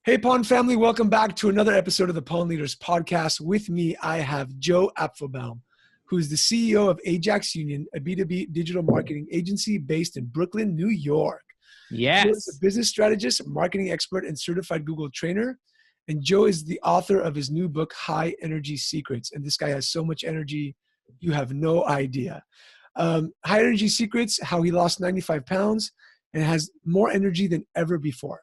Hey, Pawn family, welcome back to another episode of the Pawn Leaders podcast. With me, I have Joe Apfelbaum, who is the CEO of Ajax Union, a B2B digital marketing agency based in Brooklyn, New York. Joe is a Yes. business strategist, marketing expert, and certified Google trainer. And Joe is the author of his new book, High Energy Secrets. And this guy has so much energy, you have no idea. High Energy Secrets, how he lost 95 pounds and has more energy than ever before.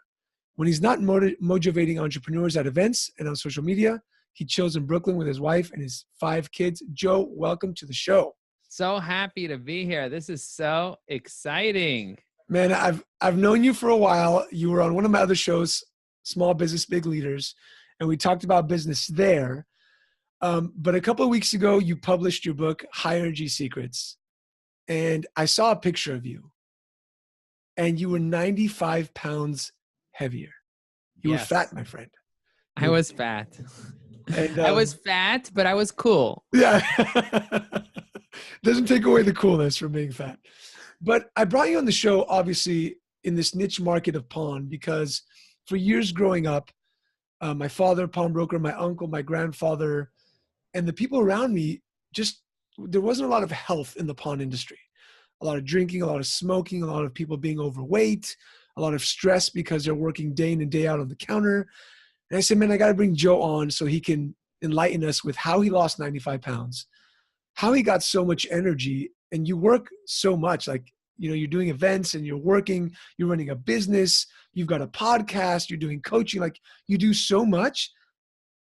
When he's not motivating entrepreneurs at events and on social media, he chills in Brooklyn with his wife and his 5 kids. Joe, welcome to the show. So happy to be here. This is so exciting. Man, I've known you for a while. You were on one of my other shows, Small Business Big Leaders, and we talked about business there. But a couple of weeks ago, you published your book, High Energy Secrets, and I saw a picture of you, and you were 95 pounds heavier. You were fat, my friend. I was fat. And, I was fat, but I was cool. Yeah. Doesn't take away the coolness from being fat. But I brought you on the show, obviously, in this niche market of pawn, because for years growing up, my father, pawnbroker, my uncle, my grandfather, and the people around me, there wasn't a lot of health in the pawn industry. A lot of drinking, a lot of smoking, a lot of people being overweight, a lot of stress because they're working day in and day out on the counter. And I said, man, I got to bring Joe on so he can enlighten us with how he lost 95 pounds, how he got so much energy. And you work so much, like, you're doing events and you're working, you're running a business, you've got a podcast, you're doing coaching, like you do so much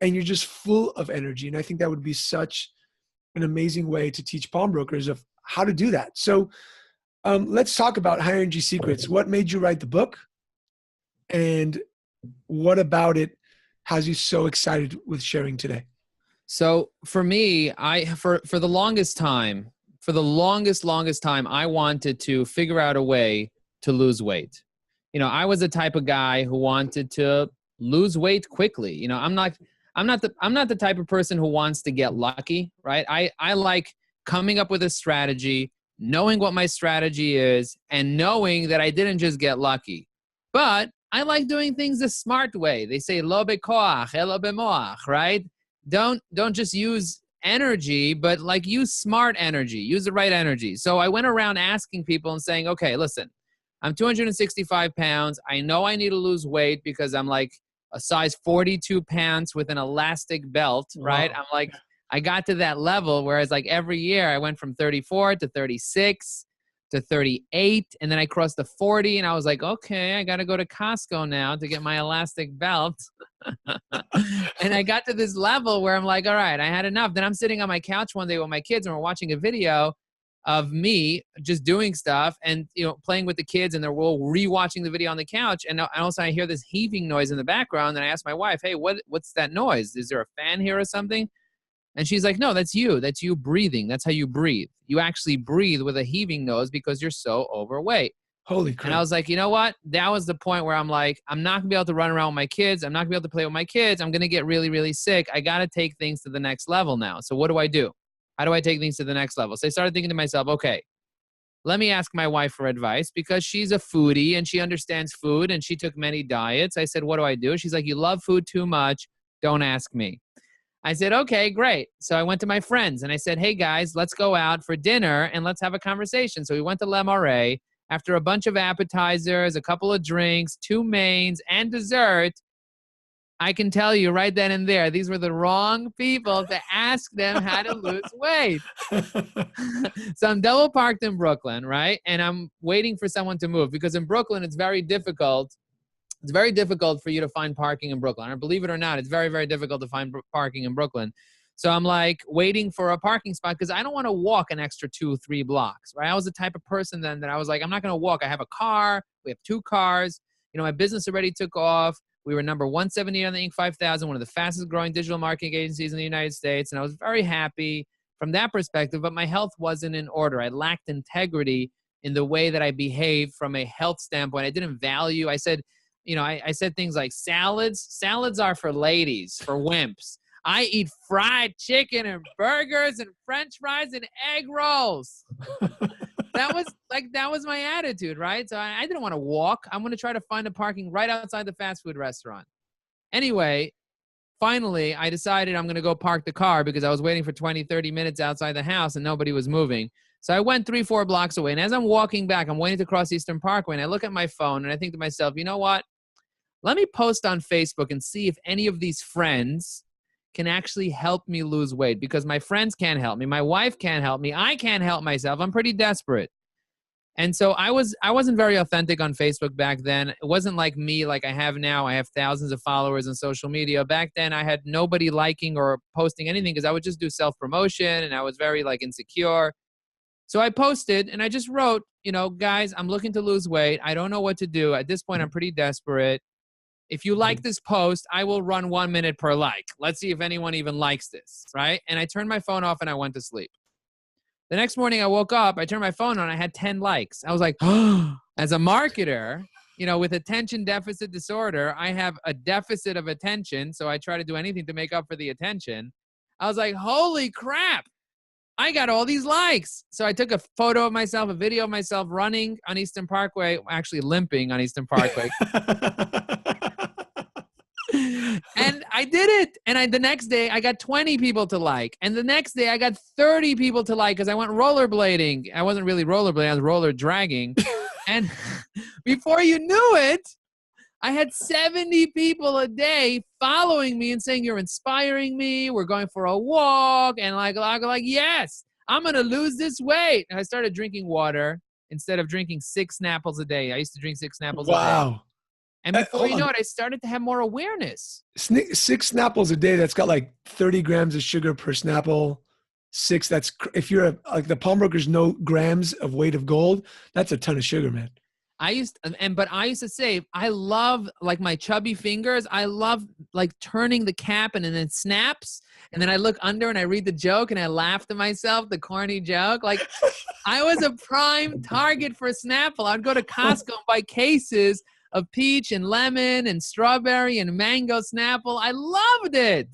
and you're just full of energy. And I think that would be such an amazing way to teach pawnbrokers of how to do that. So let's talk about High Energy Secrets. What made you write the book? And what about it has you so excited with sharing today? So for me, for the longest time, longest time, I wanted to figure out a way to lose weight. I was the type of guy who wanted to lose weight quickly. I'm not the type of person who wants to get lucky, right? I like coming up with a strategy, knowing what my strategy is, and knowing that I didn't just get lucky. But I like doing things the smart way. They say lo bekoach, elo bemoach, right? Don't just use energy, but like use smart energy, use the right energy. So I went around asking people and saying, okay, listen, I'm 265 pounds. I know I need to lose weight because I'm like a size 42 pants with an elastic belt, right? Wow. I'm like, I got to that level, whereas like every year I went from 34 to 36 to 38, and then I crossed the 40, and I was like, okay, I got to go to Costco now to get my elastic belt. And I got to this level where I'm like, all right, I had enough. Then I'm sitting on my couch one day with my kids, and we're watching a video of me just doing stuff and, playing with the kids, and they're all rewatching the video on the couch. And also I hear this heaving noise in the background, and I ask my wife, hey, what's that noise? Is there a fan here or something? And she's like, no, that's you. That's you breathing. That's how you breathe. You actually breathe with a heaving nose because you're so overweight. Holy crap. And I was like, you know what? That was the point where I'm like, I'm not going to be able to run around with my kids. I'm not going to be able to play with my kids. I'm going to get really, really sick. I got to take things to the next level now. So what do I do? How do I take things to the next level? So I started thinking to myself, okay, let me ask my wife for advice because she's a foodie and she understands food and she took many diets. I said, what do I do? She's like, you love food too much. Don't ask me. I said, okay, great. So I went to my friends and I said, hey guys, let's go out for dinner and let's have a conversation. So we went to Le Marais. After a bunch of appetizers, a couple of drinks, 2 mains, and dessert, I can tell you right then and there, these were the wrong people to ask them how to lose weight. So I'm double parked in Brooklyn, right? And I'm waiting for someone to move because in Brooklyn, it's very difficult. It's very difficult for you to find parking in Brooklyn. Or believe it or not, it's very, very difficult to find parking in Brooklyn. So I'm like waiting for a parking spot because I don't want to walk an extra 2-3 blocks, right? I was the type of person then that I was like, I'm not going to walk. I have a car. We have 2 cars. My business already took off. We were number 170 on the Inc. 5000, one of the fastest growing digital marketing agencies in the United States. And I was very happy from that perspective, but my health wasn't in order. I lacked integrity in the way that I behaved from a health standpoint. I didn't value. I said, I said things like salads are for ladies, for wimps. I eat fried chicken and burgers and French fries and egg rolls. That was my attitude, right? So I didn't want to walk. I'm going to try to find a parking right outside the fast food restaurant. Anyway, finally, I decided I'm going to go park the car because I was waiting for 20, 30 minutes outside the house and nobody was moving. So I went 3-4 blocks away. And as I'm walking back, I'm waiting to cross Eastern Parkway. And I look at my phone and I think to myself, you know what? Let me post on Facebook and see if any of these friends can actually help me lose weight, because my friends can't help me. My wife can't help me. I can't help myself. I'm pretty desperate. And so I wasn't very authentic on Facebook back then. It wasn't like me like I have now. I have thousands of followers on social media. Back then, I had nobody liking or posting anything because I would just do self-promotion and I was very like insecure. So I posted and I just wrote, you know, guys, I'm looking to lose weight. I don't know what to do. At this point, I'm pretty desperate. If you like this post, I will run 1 minute per like. Let's see if anyone even likes this, right? And I turned my phone off and I went to sleep. The next morning I woke up, I turned my phone on, I had 10 likes. I was like, oh, as a marketer, you know, with attention deficit disorder, I have a deficit of attention. So I try to do anything to make up for the attention. I was like, holy crap, I got all these likes. So I took a photo of myself, a video of myself running on Eastern Parkway, actually limping on Eastern Parkway. And I did it. And the next day I got 20 people to like. And the next day I got 30 people to like because I went rollerblading. I wasn't really rollerblading, I was roller dragging. And before you knew it, I had 70 people a day following me and saying, you're inspiring me. We're going for a walk. And like, yes, I'm going to lose this weight. And I started drinking water instead of drinking 6 Snapples a day. I used to drink 6 Snapples a day. Wow. And before you know it, I started to have more awareness. 6 Snapples a day, that's got like 30 grams of sugar per Snapple. 6, that's, if you're like the pawnbrokers know grams of weight of gold, that's a ton of sugar, man. But I used to say, I love like my chubby fingers. I love like turning the cap and then it snaps. And then I look under and I read the joke and I laugh to myself, the corny joke. Like I was a prime target for Snapple. I'd go to Costco and buy cases of peach and lemon and strawberry and mango Snapple. I loved it.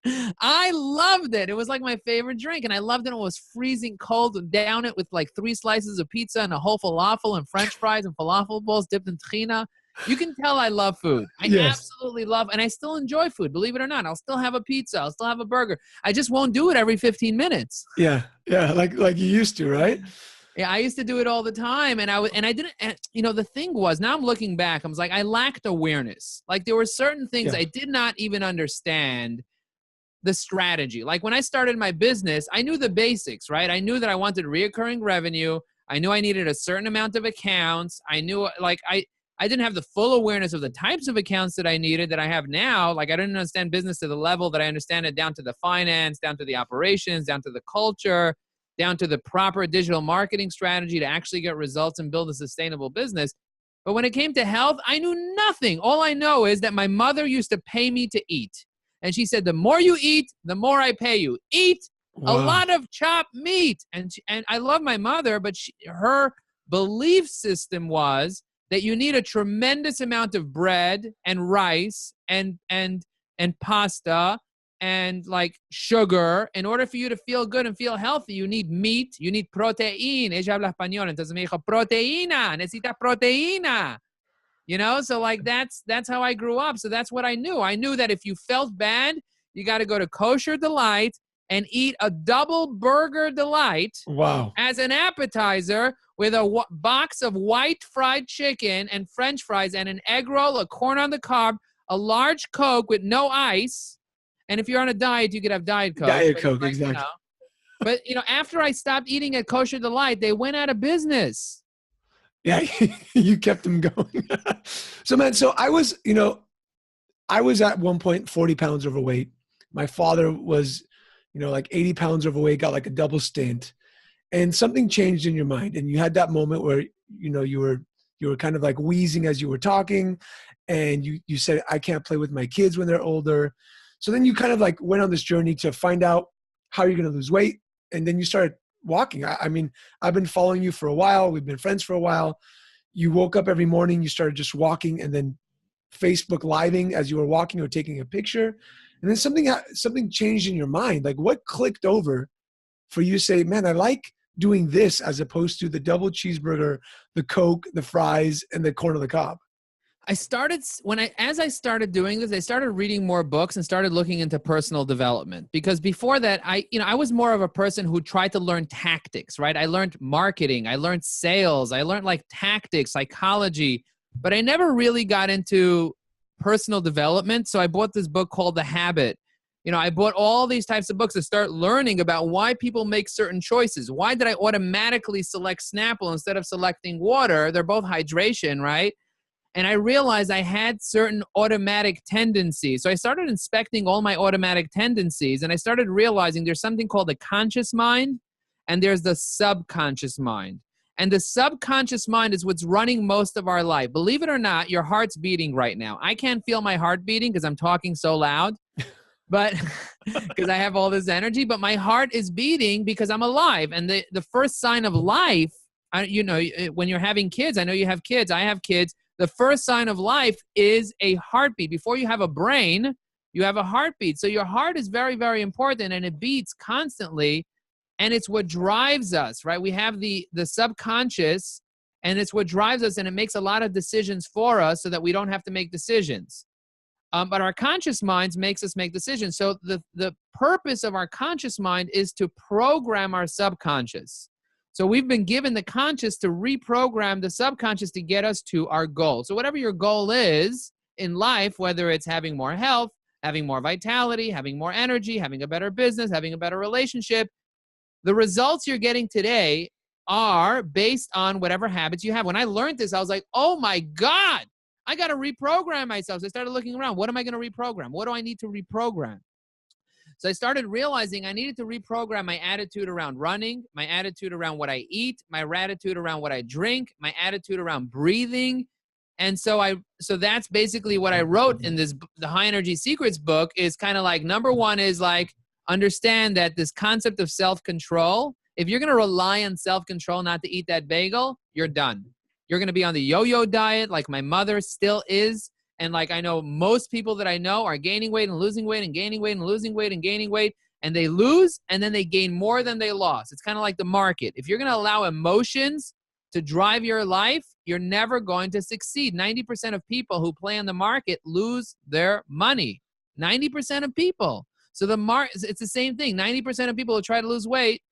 I loved it. It was like my favorite drink. And I loved it when it was freezing cold and down it with like 3 slices of pizza and a whole falafel and french fries and falafel balls dipped in tahina. You can tell I love food. I absolutely love, and I still enjoy food. Believe it or not, I'll still have a pizza. I'll still have a burger. I just won't do it every 15 minutes. Yeah. Yeah. Like you used to, right? Yeah, I used to do it all the time. And I didn't, and, you know, the thing was, now I'm looking back, I was like, I lacked awareness. Like there were certain things I did not even understand the strategy. Like when I started my business, I knew the basics, right? I knew that I wanted reoccurring revenue. I knew I needed a certain amount of accounts. I knew like I didn't have the full awareness of the types of accounts that I needed that I have now. Like I didn't understand business to the level that I understand it, down to the finance, down to the operations, down to the culture, down to the proper digital marketing strategy to actually get results and build a sustainable business. But when it came to health, I knew nothing. All I know is that my mother used to pay me to eat. And she said, the more you eat, the more I pay you. Eat a lot of chopped meat. And I love my mother, but her belief system was that you need a tremendous amount of bread and rice and pasta and like sugar. In order for you to feel good and feel healthy, you need meat, you need protein. Ella habla español, entonces me dijo, proteína, necesita proteína. You know, so like that's how I grew up. So that's what I knew. I knew that if you felt bad, you got to go to Kosher Delight and eat a double burger delight as an appetizer with a box of white fried chicken and French fries and an egg roll, a corn on the cob, a large Coke with no ice. And if you're on a diet, you could have Diet Coke. Diet Coke, exactly. You know, but, you know, after I stopped eating at Kosher Delight, they went out of business. Yeah, you kept them going. So, man, I was at one point 40 pounds overweight. My father was, like 80 pounds overweight, got like a double stint. And something changed in your mind. And you had that moment where, you were kind of like wheezing as you were talking. And you said, I can't play with my kids when they're older. So then you kind of like went on this journey to find out how you're going to lose weight. And then you started walking. I mean, I've been following you for a while. We've been friends for a while. You woke up every morning, you started just walking and then Facebook living as you were walking or taking a picture. And then something changed in your mind. Like what clicked over for you to say, man, I like doing this as opposed to the double cheeseburger, the Coke, the fries, and the corn on the cob? As I started doing this, I started reading more books and started looking into personal development, because before that, I was more of a person who tried to learn tactics, right? I learned marketing, I learned sales, I learned like tactics, psychology, but I never really got into personal development. So I bought this book called The Habit. I bought all these types of books to start learning about why people make certain choices. Why did I automatically select Snapple instead of selecting water? They're both hydration, right? And I realized I had certain automatic tendencies. So I started inspecting all my automatic tendencies, and I started realizing there's something called the conscious mind and there's the subconscious mind. And the subconscious mind is what's running most of our life. Believe it or not, your heart's beating right now. I can't feel my heart beating because I'm talking so loud, but because I have all this energy, but my heart is beating because I'm alive. And the first sign of life, when you're having kids, I know you have kids, I have kids. The first sign of life is a heartbeat. Before you have a brain, you have a heartbeat. So your heart is very, very important, and it beats constantly, and it's what drives us, right? We have the subconscious, and it's what drives us, and it makes a lot of decisions for us so that we don't have to make decisions. But our conscious minds makes us make decisions. So the purpose of our conscious mind is to program our subconscious. So we've been given the conscious to reprogram the subconscious to get us to our goal. So whatever your goal is in life, whether it's having more health, having more vitality, having more energy, having a better business, having a better relationship, the results you're getting today are based on whatever habits you have. When I learned this, I was like, oh my God, I got to reprogram myself. So I started looking around. What am I going to reprogram? What do I need to reprogram? So I started realizing I needed to reprogram my attitude around running, my attitude around what I eat, my attitude around what I drink, my attitude around breathing. And so that's basically what I wrote in this, the High Energy Secrets book, is kind of like, number one is like, understand that this concept of self-control, if you're going to rely on self-control not to eat that bagel, you're done. You're going to be on the yo-yo diet like my mother still is. And like I know most people that I know are gaining weight and losing weight and gaining weight and losing weight and gaining weight, and they lose and then they gain more than they lost. It's kind of like the market. If you're going to allow emotions to drive your life, you're never going to succeed. 90% of people who play on the market lose their money. 90% of people. So it's the same thing. 90% of people who try to lose weight,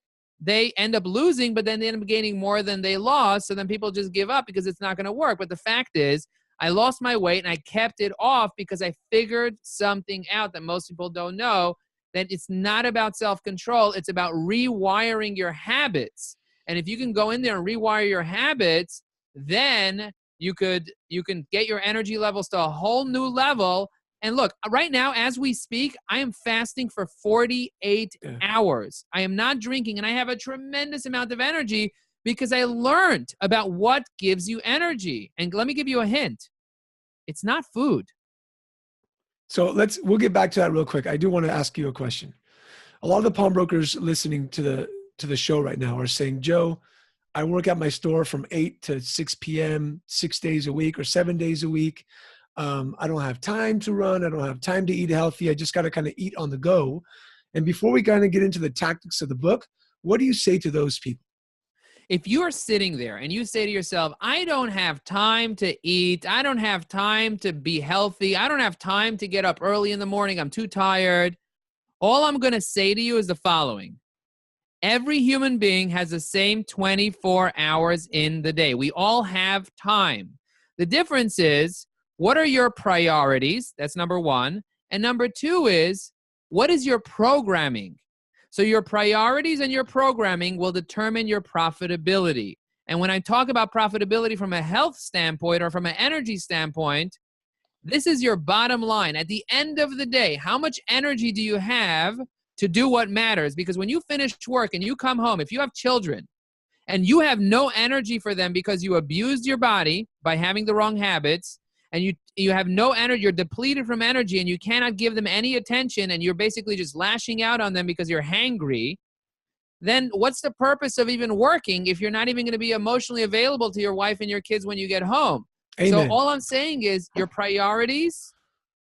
they end up losing, but then they end up gaining more than they lost. So then people just give up because it's not going to work. But the fact is, I lost my weight and I kept it off because I figured something out that most people don't know, that it's not about self-control. It's about rewiring your habits. And if you can go in there and rewire your habits, then you can get your energy levels to a whole new level. And look, right now, as we speak, I am fasting for 48 hours. I am not drinking, and I have a tremendous amount of energy because I learned about what gives you energy. And let me give you a hint. It's not food. So we'll get back to that real quick. I do want to ask you a question. A lot of the pawnbrokers listening to the show right now are saying, Joe, I work at my store from 8 to 6 p.m., 6 days a week or 7 days a week. I don't have time to run. I don't have time to eat healthy. I just got to kind of eat on the go. And before we kind of get into the tactics of the book, what do you say to those people? If you are sitting there and you say to yourself, I don't have time to eat, I don't have time to be healthy, I don't have time to get up early in the morning, I'm too tired, all I'm going to say to you is the following. Every human being has the same 24 hours in the day. We all have time. The difference is, what are your priorities? That's number one. And number two is, what is your programming? So your priorities and your programming will determine your profitability. And when I talk about profitability from a health standpoint or from an energy standpoint, this is your bottom line. At the end of the day, how much energy do you have to do what matters? Because when you finish work and you come home, if you have children and you have no energy for them because you abused your body by having the wrong habits, and you have no energy, you're depleted from energy, and you cannot give them any attention, and you're basically just lashing out on them because you're hangry, then what's the purpose of even working if you're not even going to be emotionally available to your wife and your kids when you get home? Amen. So all I'm saying is your priorities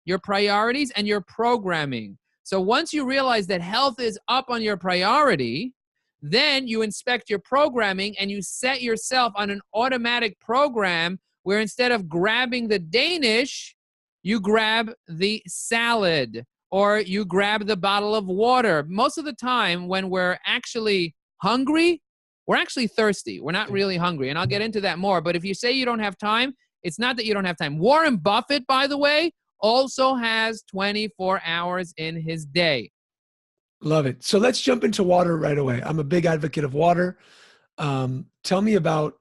and your programming. So once you realize that health is up on your priority, then you inspect your programming and you set yourself on an automatic program where instead of grabbing the Danish, you grab the salad or you grab the bottle of water. Most of the time when we're actually hungry, we're actually thirsty. We're not really hungry. And I'll get into that more. But if you say you don't have time, it's not that you don't have time. Warren Buffett, by the way, also has 24 hours in his day. Love it. So let's jump into water right away. I'm a big advocate of water. Tell me about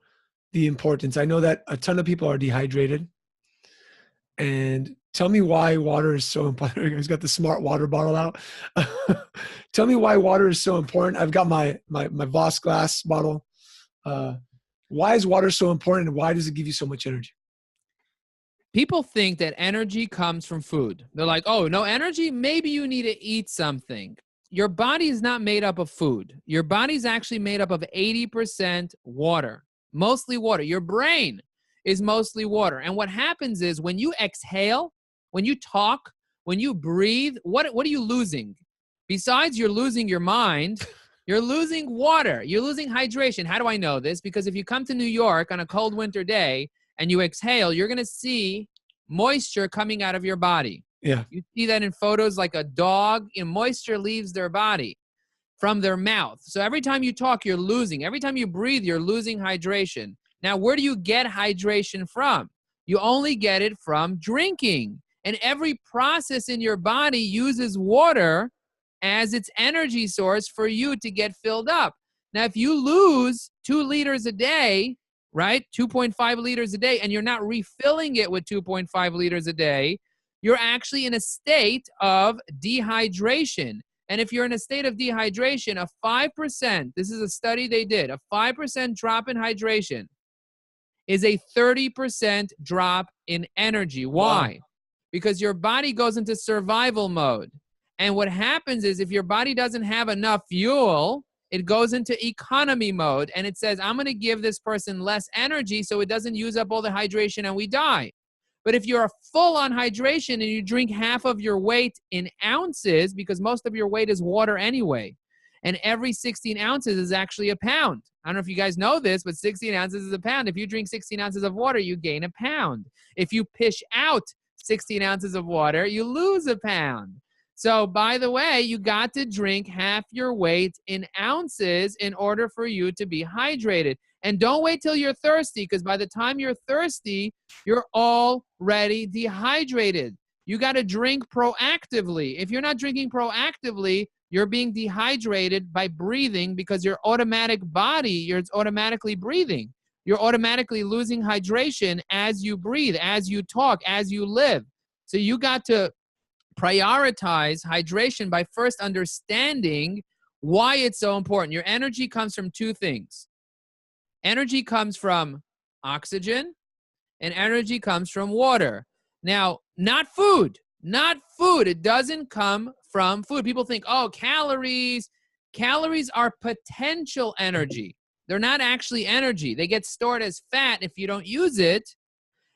the importance. I know that a ton of people are dehydrated. And tell me why water is so important. He's got the smart water bottle out. Tell me why water is so important. I've got my Voss glass bottle. Why is water so important, and why does it give you so much energy? People think that energy comes from food. They're like, oh, no energy? Maybe you need to eat something. Your body is not made up of food. Your body's actually made up of 80% water, mostly water. Your brain is mostly water. And what happens is when you exhale, when you talk, when you breathe, what are you losing? Besides you're losing your mind, you're losing water. You're losing hydration. How do I know this? Because if you come to New York on a cold winter day and you exhale, you're going to see moisture coming out of your body. Yeah. You see that in photos like a dog, moisture leaves their body from their mouth. So every time you talk, you're losing. Every time you breathe, you're losing hydration. Now, where do you get hydration from? You only get it from drinking. And every process in your body uses water as its energy source for you to get filled up. Now, if you lose 2 liters a day, right, 2.5 liters a day, and you're not refilling it with 2.5 liters a day, you're actually in a state of dehydration. And if you're in a state of dehydration, a 5%, this is a study they did, a 5% drop in hydration is a 30% drop in energy. Why? Wow. Because your body goes into survival mode. And what happens is if your body doesn't have enough fuel, it goes into economy mode and it says, I'm going to give this person less energy so it doesn't use up all the hydration and we die. But if you're full on hydration and you drink half of your weight in ounces, because most of your weight is water anyway, and every 16 ounces is actually a pound. I don't know if you guys know this, but 16 ounces is a pound. If you drink 16 ounces of water, you gain a pound. If you pish out 16 ounces of water, you lose a pound. So, by the way, you got to drink half your weight in ounces in order for you to be hydrated. And don't wait till you're thirsty, because by the time you're thirsty, you're already dehydrated. You got to drink proactively. If you're not drinking proactively, you're being dehydrated by breathing because your automatic body, you're automatically breathing. You're automatically losing hydration as you breathe, as you talk, as you live. So you got to prioritize hydration by first understanding why it's so important. Your energy comes from 2 things. Energy comes from oxygen and energy comes from water. Now, not food. It doesn't come from food. People think, oh, calories. Calories are potential energy. They're not actually energy. They get stored as fat if you don't use it.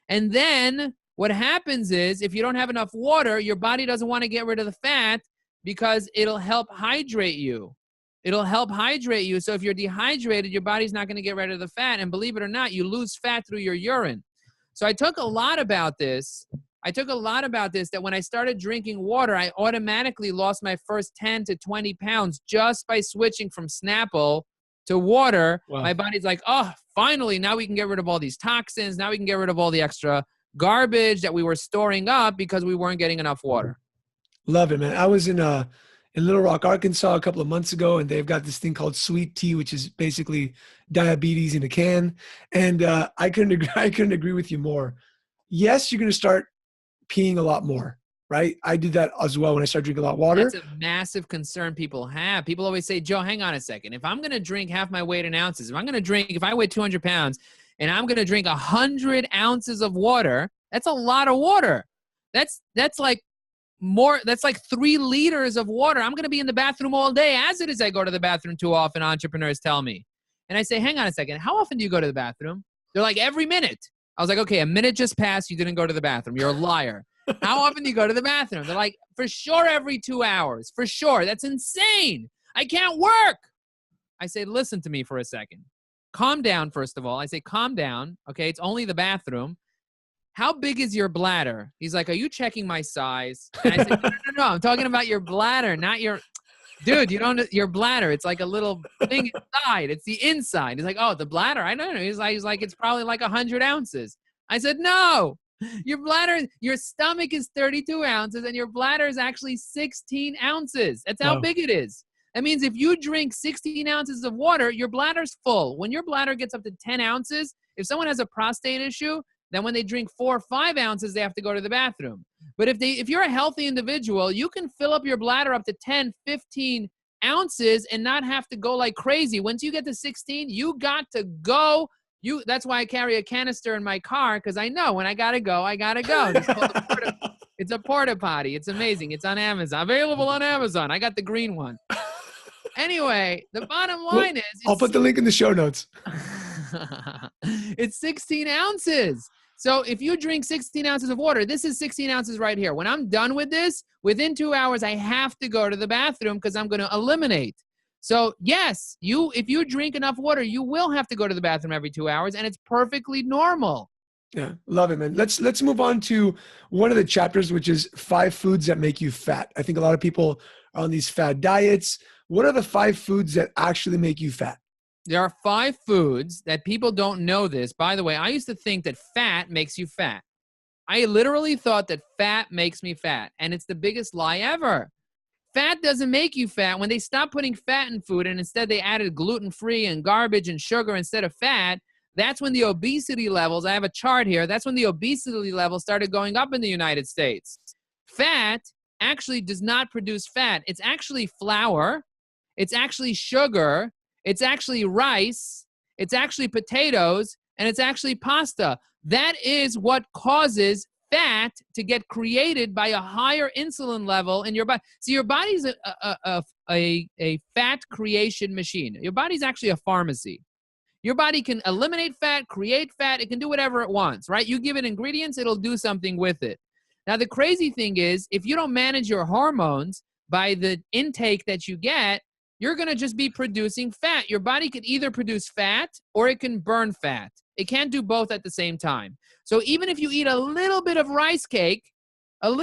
And then what happens is if you don't have enough water, your body doesn't want to get rid of the fat because it'll help hydrate you. It'll help hydrate you. So if you're dehydrated, your body's not going to get rid of the fat. And believe it or not, you lose fat through your urine. So I took a lot about this. That when I started drinking water, I automatically lost my first 10 to 20 pounds just by switching from Snapple to water. Wow. My body's like, oh, finally, now we can get rid of all these toxins. Now we can get rid of all the extra garbage that we were storing up because we weren't getting enough water. Love it, man. I was in Little Rock, Arkansas a couple of months ago, and they've got this thing called sweet tea, which is basically diabetes in a can. And I couldn't agree with you more. Yes, you're going to start peeing a lot more, right? I did that as well when I started drinking a lot of water. That's a massive concern people have. People always say, Joe, hang on a second. If I'm going to drink half my weight in ounces, if I weigh 200 pounds and I'm going to drink 100 ounces of water, that's a lot of water. That's like 3 liters of water. I'm going to be in the bathroom all day. As it is, I go to the bathroom too often, entrepreneurs tell me. And I say, hang on a second. How often do you go to the bathroom? They're like, every minute. I was like, okay, a minute just passed. You didn't go to the bathroom. You're a liar. How often do you go to the bathroom? They're like, for sure, every 2 hours. For sure. That's insane. I can't work. I say, listen to me for a second. Calm down, first of all. I say, calm down. Okay, it's only the bathroom. how big is your bladder? He's like, are you checking my size? And I said, no. I'm talking about your bladder, not your, dude, you don't, your bladder. It's like a little thing inside. It's the inside. He's like, oh, the bladder. I don't know. He's like, it's probably like 100 ounces. I said, no, your bladder, your stomach is 32 ounces and your bladder is actually 16 ounces. That's how big it is. That means if you drink 16 ounces of water, your bladder's full. When your bladder gets up to 10 ounces, if someone has a prostate issue, then when they drink 4 or 5 ounces, they have to go to the bathroom. But if you're a healthy individual, you can fill up your bladder up to 10, 15 ounces and not have to go like crazy. Once you get to 16, you got to go. That's why I carry a canister in my car, because I know when I got to go, I got to go. It's a porta potty. It's amazing. It's on Amazon. Available on Amazon. I got the green one. Anyway, the bottom line is... I'll put the link in the show notes. It's 16 ounces. So if you drink 16 ounces of water, this is 16 ounces right here. When I'm done with this, within 2 hours, I have to go to the bathroom because I'm going to eliminate. So yes, if you drink enough water, you will have to go to the bathroom every 2 hours, and it's perfectly normal. Yeah, love it, man. Let's move on to one of the chapters, which is 5 foods that make you fat. I think a lot of people are on these fad diets. What are the 5 foods that actually make you fat? There are 5 foods that people don't know this. By the way, I used to think that fat makes you fat. I literally thought that fat makes me fat, and it's the biggest lie ever. Fat doesn't make you fat. When they stopped putting fat in food and instead they added gluten-free and garbage and sugar instead of fat, that's when the obesity levels, I have a chart here, that's when the obesity levels started going up in the United States. Fat actually does not produce fat. It's actually flour. It's actually sugar. It's actually rice, it's actually potatoes, and it's actually pasta. That is what causes fat to get created by a higher insulin level in your body. So your body's a fat creation machine. Your body's actually a pharmacy. Your body can eliminate fat, create fat. It can do whatever it wants, right? You give it ingredients, it'll do something with it. Now, the crazy thing is, if you don't manage your hormones by the intake that you get, you're going to just be producing fat. Your body can either produce fat or it can burn fat. It can't do both at the same time. So even if you eat a little bit of rice cake, what's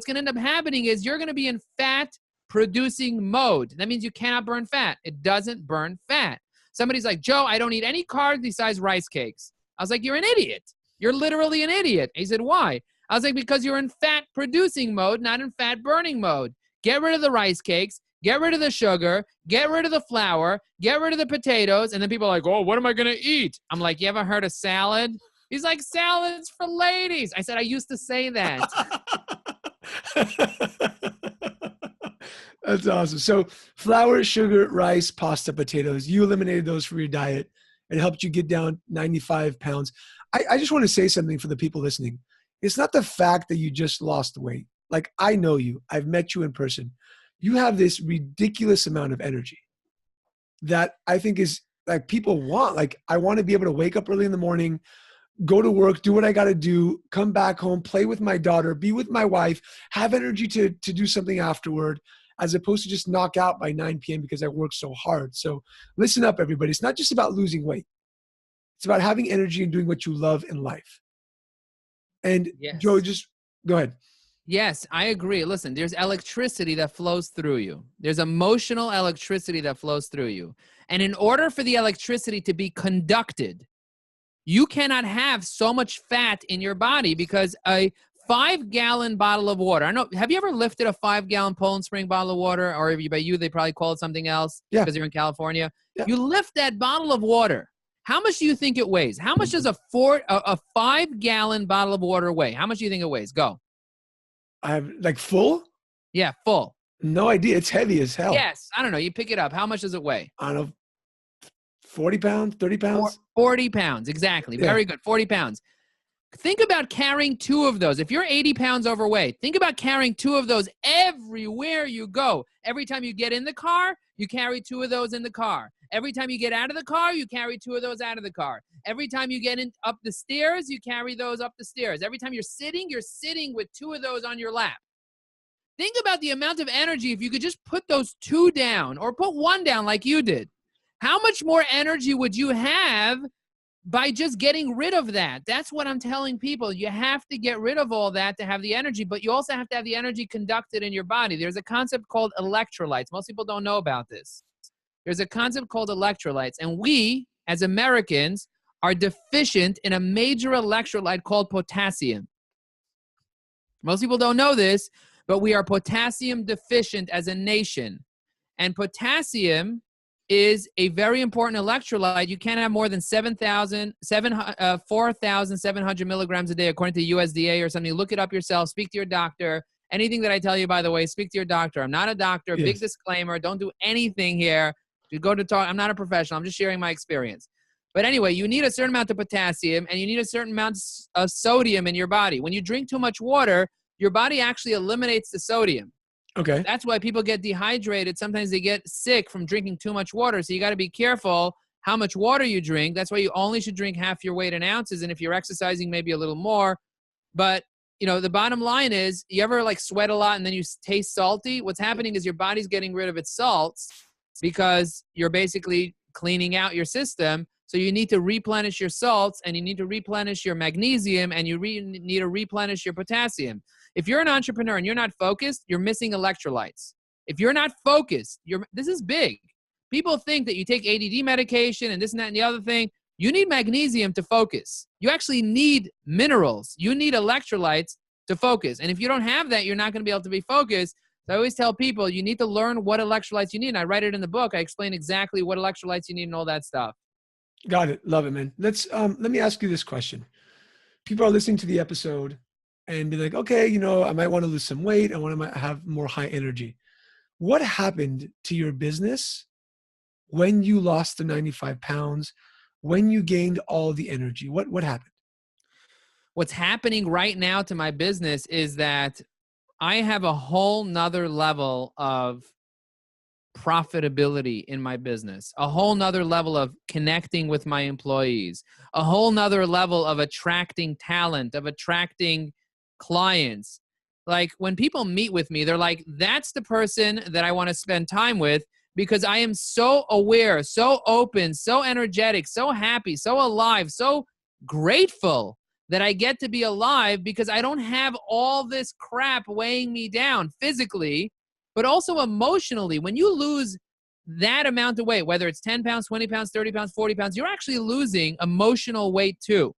going to end up happening is you're going to be in fat producing mode. That means you cannot burn fat. It doesn't burn fat. Somebody's like, Joe, I don't eat any carbs besides rice cakes. I was like, you're an idiot. You're literally an idiot. He said, why? I was like, because you're in fat producing mode, not in fat burning mode. Get rid of the rice cakes. Get rid of the sugar, get rid of the flour, get rid of the potatoes. And then people are like, oh, what am I going to eat? I'm like, you ever heard of salad? He's like, salad's for ladies. I said, I used to say that. That's awesome. So flour, sugar, rice, pasta, potatoes, you eliminated those from your diet and it helped you get down 95 pounds. I just want to say something for the people listening. It's not the fact that you just lost weight. Like, I know you. I've met you in person. You have this ridiculous amount of energy that I think is like people want. Like, I want to be able to wake up early in the morning, go to work, do what I got to do, come back home, play with my daughter, be with my wife, have energy to do something afterward, as opposed to just knock out by 9 p.m. because I work so hard. So listen up, everybody. It's not just about losing weight. It's about having energy and doing what you love in life. And yes. Joe, just go ahead. Yes, I agree. Listen, there's electricity that flows through you. There's emotional electricity that flows through you. And in order for the electricity to be conducted, you cannot have so much fat in your body, because a 5-gallon bottle of water. I know. Have you ever lifted a 5-gallon Poland Spring bottle of water? Or by you, they probably call it something else because you're in California. Yeah. You lift that bottle of water. How much do you think it weighs? How much does a 5-gallon bottle of water weigh? How much do you think it weighs? Go. I have like full? Yeah, full. No idea. It's heavy as hell. Yes. I don't know. You pick it up. How much does it weigh? I don't know. 40 pounds, 30 pounds? 40 pounds. Exactly. Yeah. Very good. 40 pounds. Think about carrying 2 of those. If you're 80 pounds overweight, think about carrying 2 of those everywhere you go. Every time you get in the car, you carry 2 of those in the car. Every time you get out of the car, you carry 2 of those out of the car. Every time you get up the stairs, you carry those up the stairs. Every time you're sitting with 2 of those on your lap. Think about the amount of energy if you could just put those 2 down or put 1 down like you did. How much more energy would you have by just getting rid of that. That's what I'm telling people. You have to get rid of all that to have the energy, but you also have to have the energy conducted in your body. There's a concept called electrolytes. Most people don't know about this. There's a concept called electrolytes, and we, as Americans, are deficient in a major electrolyte called potassium. Most people don't know this, but we are potassium deficient as a nation. And potassium is a very important electrolyte. You can't have more than 4,700 milligrams a day, according to USDA or something. Look it up yourself. Speak to your doctor. Anything that I tell you, by the way, speak to your doctor. I'm not a doctor. Yes. Big disclaimer. Don't do anything here. You go to talk. I'm not a professional. I'm just sharing my experience. But anyway, you need a certain amount of potassium and you need a certain amount of sodium in your body. When you drink too much water, your body actually eliminates the sodium. Okay. That's why people get dehydrated. Sometimes they get sick from drinking too much water. So you got to be careful how much water you drink. That's why you only should drink half your weight in ounces. And if you're exercising, maybe a little more. But, you know, the bottom line is, you ever like sweat a lot and then you taste salty? What's happening is your body's getting rid of its salts because you're basically cleaning out your system. So you need to replenish your salts and you need to replenish your magnesium and you need to replenish your potassium. If you're an entrepreneur and you're not focused, you're missing electrolytes. If you're not focused, this is big. People think that you take ADD medication and this and that and the other thing. You need magnesium to focus. You actually need minerals. You need electrolytes to focus. And if you don't have that, you're not going to be able to be focused. So I always tell people, you need to learn what electrolytes you need. And I write it in the book. I explain exactly what electrolytes you need and all that stuff. Got it. Love it, man. Let me ask you this question. People are listening to the episode and be like, okay, you know, I might want to lose some weight. I want to have more high energy. What happened to your business when you lost the 95 pounds, when you gained all the energy? What happened? What's happening right now to my business is that I have a whole nother level of profitability in my business, a whole nother level of connecting with my employees, a whole nother level of attracting talent, of attracting clients. Like when people meet with me, they're like, that's the person that I want to spend time with because I am so aware, so open, so energetic, so happy, so alive, so grateful that I get to be alive because I don't have all this crap weighing me down physically, but also emotionally. When you lose that amount of weight, whether it's 10 pounds, 20 pounds, 30 pounds, 40 pounds, you're actually losing emotional weight too.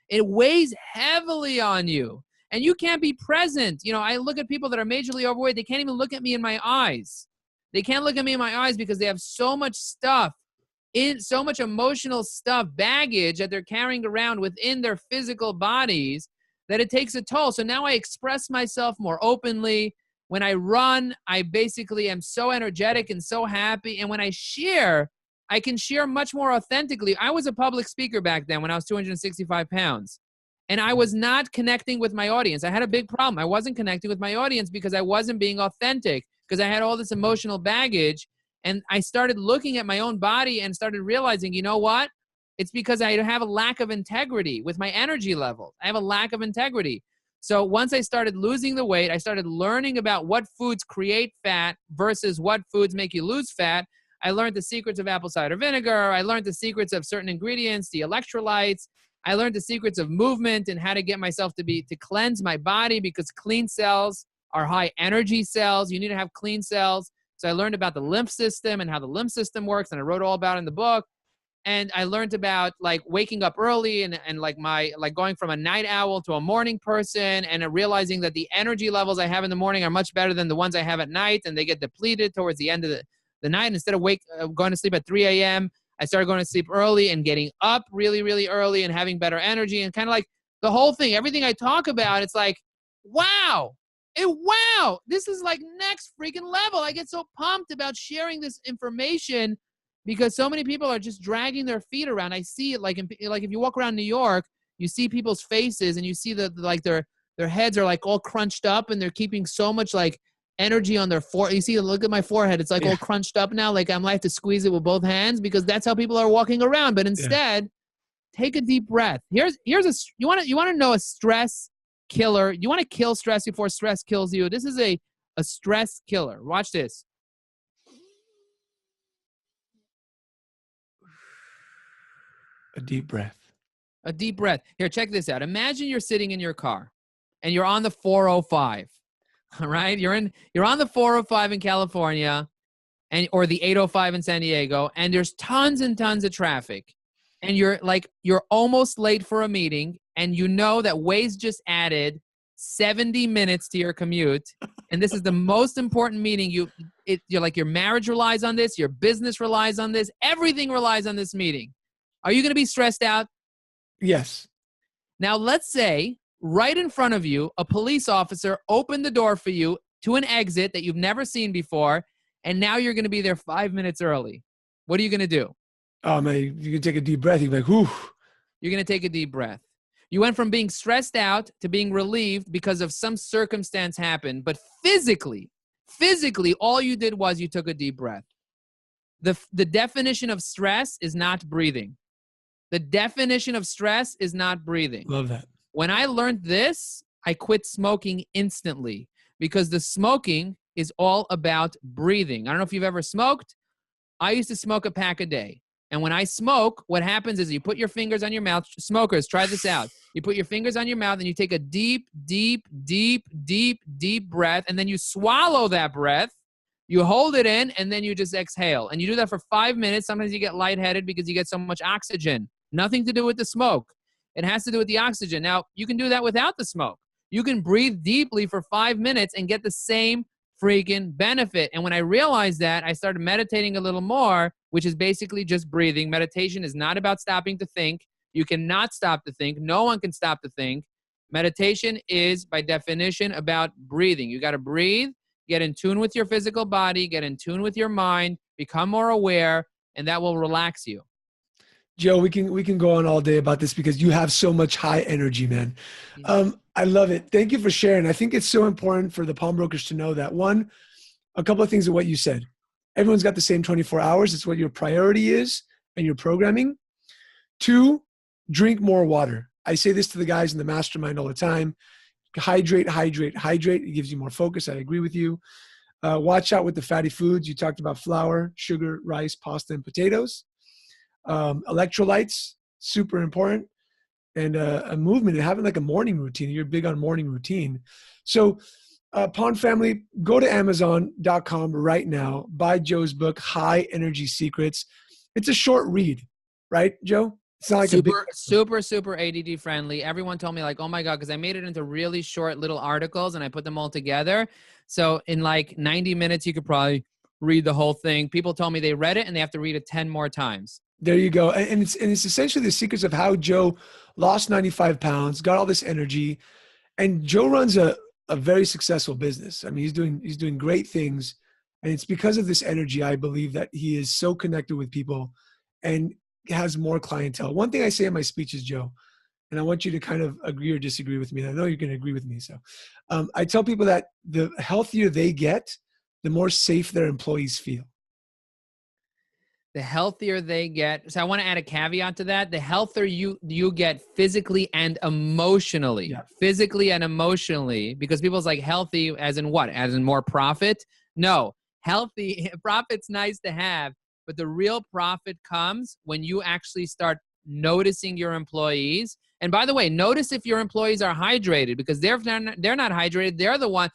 It weighs heavily on you and you can't be present. You know, I look at people that are majorly overweight. They can't even look at me in my eyes. They can't look at me in my eyes because they have so much stuff, so much emotional stuff, baggage that they're carrying around within their physical bodies that it takes a toll. So now I express myself more openly. When I run, I basically am so energetic and so happy. And when I share, I can share much more authentically. I was a public speaker back then when I was 265 pounds. And I was not connecting with my audience. I had a big problem. I wasn't connecting with my audience because I wasn't being authentic, because I had all this emotional baggage. And I started looking at my own body and started realizing, you know what? It's because I have a lack of integrity with my energy level. I have a lack of integrity. So once I started losing the weight, I started learning about what foods create fat versus what foods make you lose fat. I learned the secrets of apple cider vinegar. I learned the secrets of certain ingredients, the electrolytes. I learned the secrets of movement and how to get myself to cleanse my body, because clean cells are high energy cells. You need to have clean cells. So I learned about the lymph system and how the lymph system works, and I wrote all about it in the book. And I learned about like waking up early and like going from a night owl to a morning person, and realizing that the energy levels I have in the morning are much better than the ones I have at night, and they get depleted towards the end of the night. Instead of going to sleep at 3 a.m., I started going to sleep early and getting up really, really early and having better energy, and kind of like the whole thing, everything I talk about, it's like, wow, this is like next freaking level. I get so pumped about sharing this information because so many people are just dragging their feet around. I see it like if you walk around New York, you see people's faces and you see that like their heads are like all crunched up and they're keeping so much like energy on their forehead. You see, look at my forehead. It's like all crunched up now. Like I'm like to squeeze it with both hands because that's how people are walking around. But instead, take a deep breath. Here's you want to know a stress killer. You want to kill stress before stress kills you. This is a stress killer. Watch this. A deep breath. A deep breath. Here, check this out. Imagine you're sitting in your car and you're on the 405. All right? You're on the 405 in California or the 805 in San Diego, and there's tons and tons of traffic. And you're almost late for a meeting, and you know that Waze just added 70 minutes to your commute. And this is the most important meeting. You're like, your marriage relies on this, your business relies on this, everything relies on this meeting. Are you going to be stressed out? Yes. Now, let's say right in front of you, a police officer opened the door for you to an exit that you've never seen before, and now you're going to be there 5 minutes early. What are you going to do? Oh, man, you can take a deep breath. You're like, whew. You're going to take a deep breath. You went from being stressed out to being relieved because of some circumstance happened, but physically, all you did was you took a deep breath. The definition of stress is not breathing. The definition of stress is not breathing. Love that. When I learned this, I quit smoking instantly because the smoking is all about breathing. I don't know if you've ever smoked. I used to smoke a pack a day. And when I smoke, what happens is you put your fingers on your mouth. Smokers, try this out. You put your fingers on your mouth and you take a deep, deep, deep, deep, deep breath. And then you swallow that breath. You hold it in and then you just exhale. And you do that for 5 minutes. Sometimes you get lightheaded because you get so much oxygen. Nothing to do with the smoke. It has to do with the oxygen. Now, you can do that without the smoke. You can breathe deeply for 5 minutes and get the same freaking benefit. And when I realized that, I started meditating a little more, which is basically just breathing. Meditation is not about stopping to think. You cannot stop to think. No one can stop to think. Meditation is, by definition, about breathing. You got to breathe, get in tune with your physical body, get in tune with your mind, become more aware, and that will relax you. Joe, we can go on all day about this because you have so much high energy, man. I love it. Thank you for sharing. I think it's so important for the pawnbrokers to know that. One, a couple of things of what you said. Everyone's got the same 24 hours. It's what your priority is and your programming. Two, drink more water. I say this to the guys in the mastermind all the time. Hydrate, hydrate, hydrate. It gives you more focus. I agree with you. Watch out with the fatty foods. You talked about flour, sugar, rice, pasta, and potatoes. Electrolytes, super important. And a movement and having like a morning routine. You're big on morning routine. So Pawn family, go to Amazon.com right now. Buy Joe's book, High Energy Secrets. It's a short read, right, Joe? It's not like super ADD friendly. Everyone told me like, oh my God, because I made it into really short little articles and I put them all together. So in like 90 minutes, you could probably read the whole thing. People told me they read it and they have to read it 10 more times. There you go. And it's essentially the secrets of how Joe lost 95 pounds, got all this energy. And Joe runs a very successful business. I mean, he's doing great things. And it's because of this energy, I believe, that he is so connected with people and has more clientele. One thing I say in my speeches, Joe, and I want you to kind of agree or disagree with me. And I know you're going to agree with me. So I tell people that the healthier they get, the more safe their employees feel. The healthier they get. So I want to add a caveat to that. The healthier you get physically and emotionally. Yeah. Physically and emotionally. Because people's like healthy as in what? As in more profit? No. Healthy, profit's nice to have. But the real profit comes when you actually start noticing your employees. And by the way, notice if your employees are hydrated. Because they're not hydrated. They're the one.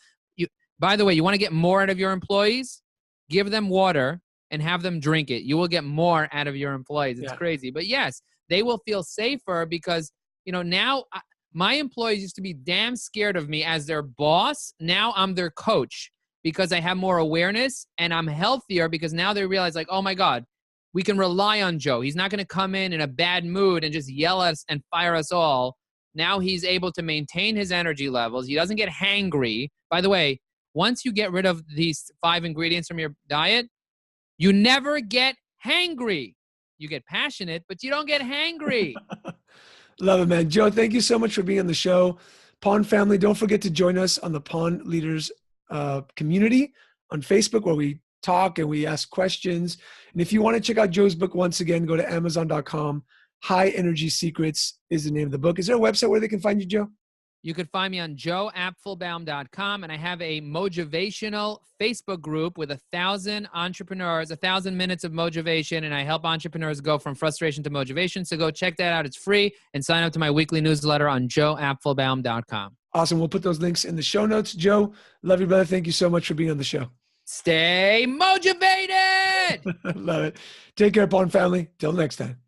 By the way, you want to get more out of your employees? Give them water and have them drink it. You will get more out of your employees. It's crazy. But yes, they will feel safer because, now my employees used to be damn scared of me as their boss. Now I'm their coach because I have more awareness and I'm healthier because now they realize like, oh my God, we can rely on Joe. He's not going to come in a bad mood and just yell at us and fire us all. Now he's able to maintain his energy levels. He doesn't get hangry. By the way, once you get rid of these 5 ingredients from your diet, you never get hangry. You get passionate, but you don't get hangry. Love it, man. Joe, thank you so much for being on the show. Pawn family, don't forget to join us on the Pawn Leaders community on Facebook where we talk and we ask questions. And if you want to check out Joe's book, once again, go to Amazon.com. High Energy Secrets is the name of the book. Is there a website where they can find you, Joe? You could find me on joeapfelbaum.com, and I have a motivational Facebook group with 1,000 entrepreneurs, 1,000 minutes of motivation, and I help entrepreneurs go from frustration to motivation. So go check that out. It's free, and sign up to my weekly newsletter on joeapfelbaum.com. Awesome. We'll put those links in the show notes. Joe, love you, brother. Thank you so much for being on the show. Stay motivated. Love it. Take care, Pawn family. Till next time.